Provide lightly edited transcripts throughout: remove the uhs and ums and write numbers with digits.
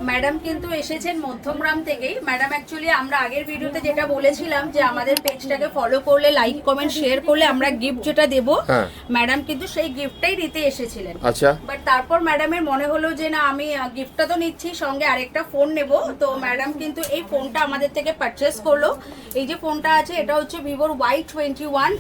Madam কিন্তু এসেছেন মধ্যমগ্রাম থেকেই। ম্যাডাম অ্যাকচুয়ালি আমরা আগের ভিডিওতে যেটা বলেছিলাম যে আমাদের পেজটাকে ফলো করলে, লাইক কমেন্ট শেয়ার করলে আমরা গিফট যেটা দেব, ম্যাডাম কিন্তু সেই গিফটটাই নিতে এসেছিলেন। আচ্ছা, বাট তারপর ম্যাডামের মনে হলো যে না, আমি গিফটটা তো নিচ্ছি, সঙ্গে আরেকটা ফোন নেব। তো ম্যাডাম কিন্তু এই ফোনটা আমাদের থেকে পারচেস করলো। এই যে ফোনটা আছে এটা হচ্ছে ভিভোর Y21।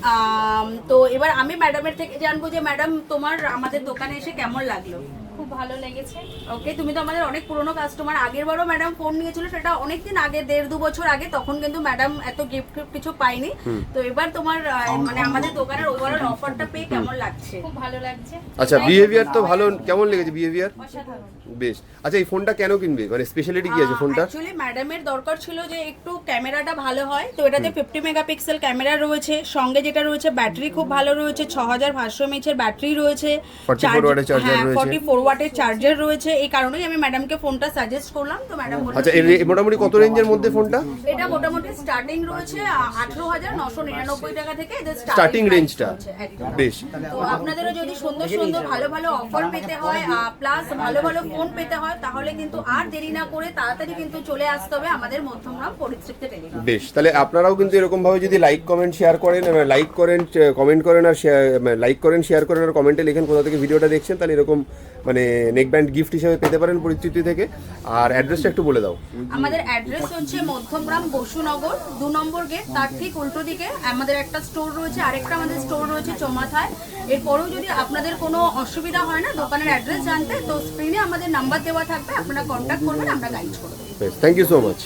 তো এবার আমি ম্যাডামের থেকে জানবো যে ম্যাডাম তোমার আমাদের দোকানে এসে কেমন লাগলো। খুব ভালো লেগেছে। ওকে, তুমি তো আমাদের অনেক পুরনো কাস্টমার। আগের বারও ম্যাডাম ফোন নিয়েছিল, সেটা অনেকদিন আগে, 1.5-2 বছর আগে। তখন কিন্তু ম্যাডাম এত গিফট কিছু পাইনি। তো এবার তোমার মানে আমাদের দোকানের ওভারঅল অফারটা পেয়ে কেমন লাগছে? খুব ভালো লাগছে। আচ্ছা, বিহেভিয়ার তো ভালো। কেমন লেগেছে বিহেভিয়ার? অসাধারণ। বেশ। আচ্ছা, এই ফোনটা কেন কিনবে, মানে স্পেশালিটি কি আছে ফোনটা? অ্যাকচুয়ালি ম্যাডামের দরকার ছিল যে একটু ক্যামেরাটা ভালো হয়, তো এটাতে 50 মেগাপিক্সেল ক্যামেরা রয়েছে, সঙ্গে যেটা রয়েছে ব্যাটারি খুব ভালো রয়েছে, 6500 mAh এর ব্যাটারি রয়েছে, 44 ওয়াটের চার্জার রয়েছে, 44 ওয়াটের চার্জার রয়েছে। এই কারণেই আমি ম্যাডামকে ফোনটা সাজেস্ট করলাম। তো ম্যাডাম বললেন আচ্ছা, মোটামুটি কত রেঞ্জের মধ্যে ফোনটা? এটা মোটামুটি স্টার্টিং রয়েছে 18,999 টাকা থেকে এদের স্টার্টিং রেঞ্জটা। বেশ। তো আপনাদেরও যদি সুন্দর সুন্দর ভালো ভালো অফার পেতে হয়, প্লাস ভালো ভালো ফোন পেতে হয়, তাহলে কিন্তু আর দেরি না করে তাড়াতাড়ি কিন্তু চলে আসতে হবে আমাদের মধ্যমগ্রাম পরিতৃপ্তি টেলিকম। বেশ, তাহলে আপনারাও কিন্তু এরকম ভাবে যদি লাইক কমেন্ট শেয়ার করেন, লাইক করেন কমেন্ট করেন আর লাইক করেন শেয়ার করেন আর কমেন্টে লেখেন কোথা থেকে ভিডিওটা দেখছেন, তাহলে এরকম মানে নেক ব্যান্ড গিফট হিসেবে পেতে পারেন পরিচিতি থেকে। আর অ্যাড্রেসটা একটু বলে দাও। আমাদের অ্যাড্রেস হচ্ছে মধ্যমগ্রাম বসুনগর 2 নম্বর গেট, তার ঠিক উল্টো দিকে আমাদের একটা স্টোর রয়েছে, আরেকটা আমাদের স্টোর রয়েছে চৌমাথায়। এরপরেও যদি আপনাদের কোনো অসুবিধা হয় না দোকানের অ্যাড্রেস জানতে, তো স্ক্রিনে আমাদের নাম্বার দেওয়া থাকবে, আপনারা কন্ট্যাক্ট করবেন, আমরা গাইড করব। Thank you so much.